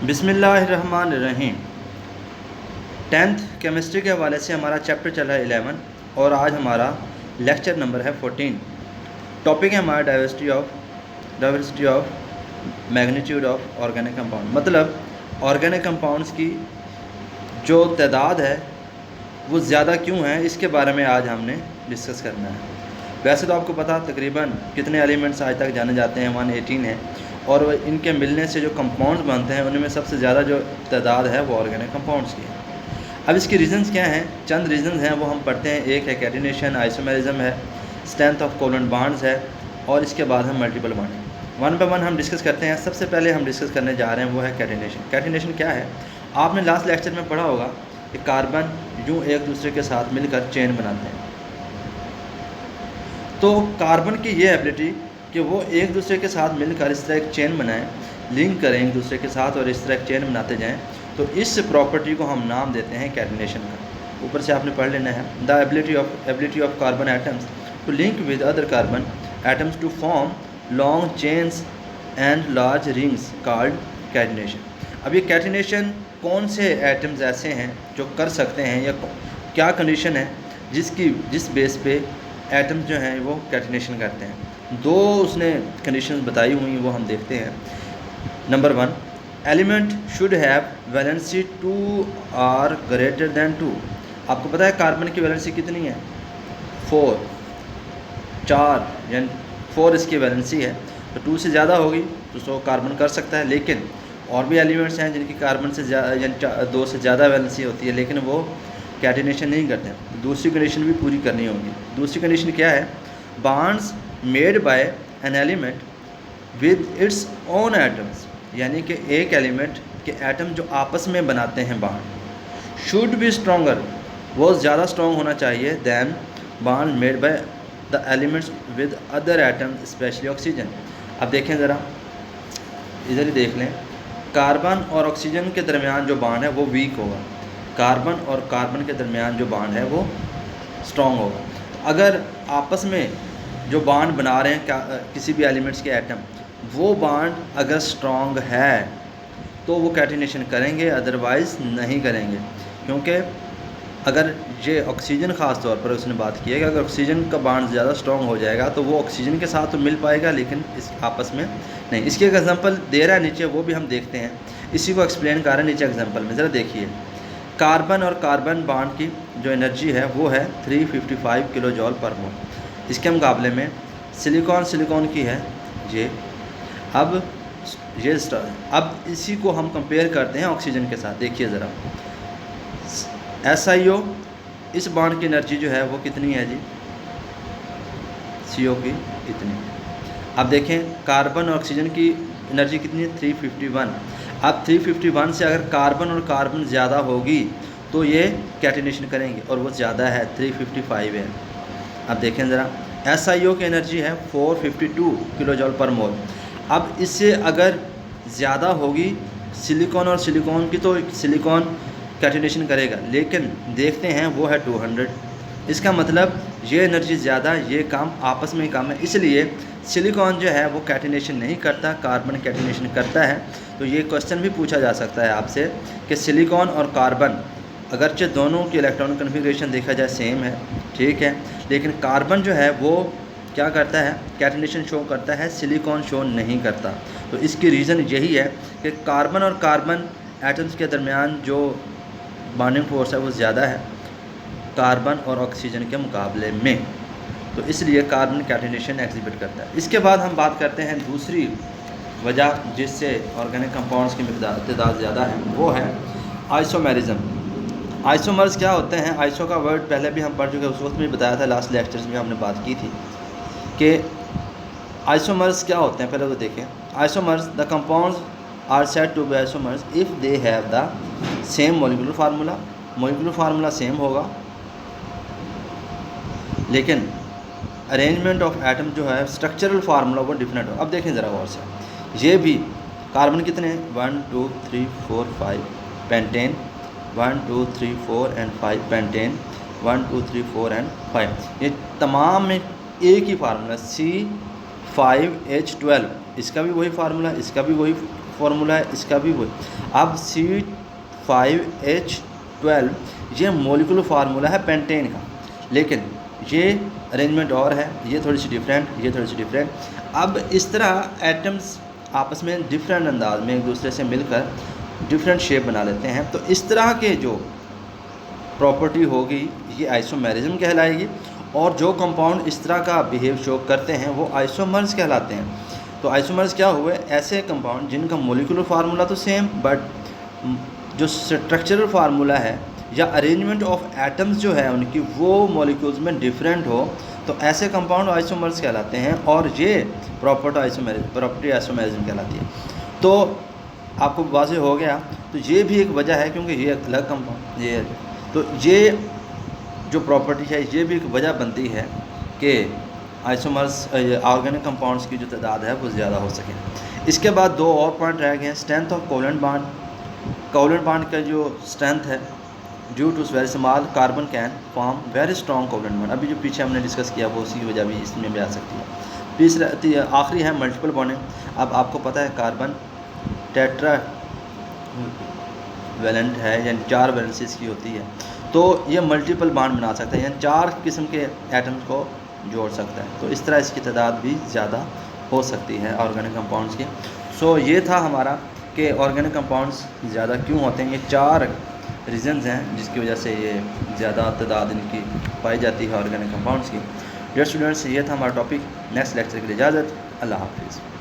बिस्मिल्लाहिर्रहमानिर्रहीम। 10th chemistry के हवाले से हमारा चैप्टर चल रहा है 11 और आज हमारा लेक्चर नंबर है 14। टॉपिक है हमारा diversity of magnitude of organic compound, मतलब ऑर्गेनिक कंपाउंड्स की जो तादाद है वो ज़्यादा क्यों है, इसके बारे में आज हमने डिस्कस करना है। वैसे तो आपको पता तकरीबन कितने एलिमेंट्स आज तक जाने जाते हैं, 118 है, और इनके मिलने से जो कंपाउंड्स बनते हैं उनमें सबसे ज़्यादा जो तादाद है वो ऑर्गेनिक कंपाउंड्स की है। अब इसके रीज़न्स क्या हैं, चंद रीज़न्स हैं वो हम पढ़ते हैं। एक है कैटिनेशन, आइसोमेरिज्म है, स्ट्रेंथ ऑफ कोवेलेंट बॉन्ड्स है, और इसके बाद हम multiple bonding. One by one हम डिस्कस करते हैं। सबसे पहले हम डिस्कस करने जा रहे हैं वो है कैटिनेशन। कैटिनेशन क्या है, आपने लास्ट लेक्चर में पढ़ा होगा कि कार्बन यूँ एक दूसरे के साथ मिलकर चेन बनाते हैं। तो कार्बन की ये एबिलिटी कि वो एक दूसरे के साथ मिलकर इस तरह एक चेन बनाएं, लिंक करें एक दूसरे के साथ और इस तरह एक चेन बनाते जाएं, तो इस प्रॉपर्टी को हम नाम देते हैं कैटिनेशन का। ऊपर से आपने पढ़ लेना है, the ability of carbon atoms to link with other carbon atoms to form long chains and large rings called catenation. अब ये कैटिनेशन कौन से एटम्स ऐसे हैं जो कर सकते हैं, या क्या कंडीशन है जिस बेस पे एटम्स जो हैं वो कैटिनेशन करते हैं। दो उसने कंडीशंस बताई हुई वो हम देखते हैं। Number 1, element should have valency 2 or greater than 2। आपको पता है कार्बन की वैलेंसी कितनी है, 4 यानी 4 इसकी वैलेंसी है, तो 2 से ज़्यादा होगी तो 100 कार्बन कर सकता है। लेकिन और भी एलिमेंट्स हैं जिनकी कार्बन से यानी 2 से ज़्यादा वैलेंसी होती है, लेकिन वो कैटिनेशन नहीं करते हैं। दूसरी कंडीशन भी पूरी करनी होगी। दूसरी कंडीशन क्या है, bonds made by an element with its own atoms, यानी कि एक एलिमेंट के एटम जो आपस में बनाते हैं बॉन्ड, शुड बी स्ट्रॉन्गर, वो ज़्यादा स्ट्रॉन्ग होना चाहिए than bond made by the elements with other atom especially oxygen. अब देखें ज़रा, इधर ही देख लें, कार्बन और ऑक्सीजन के दरमियान जो बॉन्ड है वो वीक होगा, कार्बन और कार्बन के दरमियान जो बॉन्ड है वो स्ट्रॉन्ग होगा। अगर आपस में जो बॉन्ड बना रहे हैं किसी भी एलिमेंट्स के एटम, वो बॉन्ड अगर स्ट्रॉन्ग है तो वो कैटिनेशन करेंगे, अदरवाइज़ नहीं करेंगे। क्योंकि अगर ये ऑक्सीजन ख़ास तौर पर उसने बात की है कि अगर ऑक्सीजन का बॉन्ड ज़्यादा स्ट्रॉन्ग हो जाएगा तो वो ऑक्सीजन के साथ तो मिल पाएगा लेकिन इस आपस में नहीं। इसकी एक एग्जांपल दे रहा है नीचे, वो भी हम देखते हैं, इसी को एक्सप्लेन कर रहे हैं नीचे एग्जांपल में। ज़रा देखिए, कार्बन और कार्बन बॉन्ड की जो एनर्जी है वो है 355 किलो जॉल पर मोल। इसके मुकाबले में सिलिकॉन की है ये। अब इसी को हम कंपेयर करते हैं ऑक्सीजन के साथ। देखिए ज़रा, SiO इस बॉन्ड की एनर्जी जो है वो कितनी है जी, CO की इतनी। अब देखें कार्बन और ऑक्सीजन की एनर्जी कितनी है, 351। अब 351 से अगर कार्बन और कार्बन ज़्यादा होगी तो ये कैटिनेशन करेंगे, और वो ज़्यादा है, 355 है। अब देखें ज़रा, SiO की एनर्जी है 452 किलो जॉल पर मोल। अब इससे अगर ज़्यादा होगी सिलिकॉन और सिलिकॉन की तो सिलिकॉन कैटिनेशन करेगा, लेकिन देखते हैं वो है 200। इसका मतलब ये एनर्जी ज़्यादा, ये काम आपस में ही काम है, इसलिए सिलिकॉन जो है वो कैटिनेशन नहीं करता, कार्बन कैटिनेशन करता है। तो ये क्वेश्चन भी पूछा जा सकता है आपसे कि सिलिकॉन और कार्बन अगरचे दोनों की इलेक्ट्रॉन कन्फिग्रेशन देखा जाए सेम है, ठीक है, लेकिन कार्बन जो है वो क्या करता है, कैटिनेशन शो करता है, सिलिकॉन शो नहीं करता। तो इसकी रीज़न यही है कि कार्बन और कार्बन एटम्स के दरमियान जो बॉन्डिंग फोर्स है वो ज़्यादा है कार्बन और ऑक्सीजन के मुकाबले में, तो इसलिए कार्बन कैटिनेशन एग्जिबिट करता है। इसके बाद हम बात करते हैं दूसरी वजह जिससे ऑर्गेनिक कंपाउंड्स की तादाद ज़्यादा है, वो है आइसोमेरिज्म। आइसोमर्स क्या होते हैं, आइसो का वर्ड पहले भी हम पढ़ चुके, उस वक्त भी बताया था, लास्ट लेक्चर्स में हमने बात की थी कि आइसोमर्स क्या होते हैं। पहले तो देखें, isomers the compounds are said to be isomers if they have the same molecular formula. Molecular formula same होगा लेकिन अरेंजमेंट ऑफ एटम जो है, स्ट्रक्चरल फार्मूला वो डिफरेंट हो। अब देखें ज़रा गौर से, ये भी कार्बन कितने हैं, 1 2 3 4 5 पेंटेन, 1 2 3 4 एंड 5 पेंटेन, 1 2 3 4 एंड 5, ये तमाम में एक ही फार्मूला C5H12। इसका भी वही फार्मूला, इसका भी वही फार्मूला है इसका भी वही। अब C5H12 ये मॉलिक्यूलर फार्मूला है पेंटेन का, लेकिन ये अरेंजमेंट और है, ये थोड़ी सी डिफरेंट, ये थोड़ी सी डिफरेंट। अब इस तरह एटम्स आपस में डिफरेंट अंदाज में एक दूसरे से मिलकर डिफरेंट शेप बना लेते हैं, तो इस तरह के जो प्रॉपर्टी होगी ये आइसोमेरिज्म कहलाएगी, और जो कंपाउंड इस तरह का बिहेव शो करते हैं वो आइसोमर्स कहलाते हैं। तो आइसोमर्स क्या हुए, ऐसे कंपाउंड जिनका मॉलिक्यूलर फार्मूला तो सेम बट जो स्ट्रक्चरल फार्मूला है या अरेंजमेंट ऑफ एटम्स जो है उनकी वो मॉलिक्यूल्स में डिफरेंट हो, तो ऐसे कंपाउंड आइसोमर्स कहलाते हैं, और ये प्रॉपर्टी आइसोमेरिज्म कहलाती है। तो आपको वाज़ेह हो गया। तो ये भी एक वजह है क्योंकि ये एक अलग कंपाउंड ये, तो ये जो प्रॉपर्टी है ये भी एक वजह बनती है कि आइसोमर्स ऑर्गेनिक कंपाउंड्स की जो तादाद है वो ज़्यादा हो सके। इसके बाद दो और पॉइंट रह गए हैं। Strength of covalent bond, covalent bond का जो स्ट्रेंथ है, due to very small carbon can form very strong covalent bond. अभी जो पीछे हमने डिस्कस किया वो उसी की वजह भी इसमें भी आ सकती है। तीसरा आखिरी है मल्टीपल बॉन्डिंग। अब आपको पता है कार्बन टेट्रा वैलेंट है, यानी 4 वैलेंसीज की होती है, तो ये मल्टीपल बॉन्ड बना सकता है, यानी 4 किस्म के एटम्स को जोड़ सकता है। तो इस तरह इसकी तादाद भी ज़्यादा हो सकती है ऑर्गेनिक कंपाउंड्स की। सो ये था हमारा कि ऑर्गेनिक कंपाउंड्स ज़्यादा क्यों होते हैं। ये 4 रीज़न्स हैं जिसकी वजह से ये ज़्यादा तादाद इनकी पाई जाती है ऑर्गेनिक कंपाउंड्स की। डियर स्टूडेंट्स, ये था हमारा टॉपिक। नेक्स्ट लेक्चर के लिए इजाज़त, अल्लाह हाफिज़।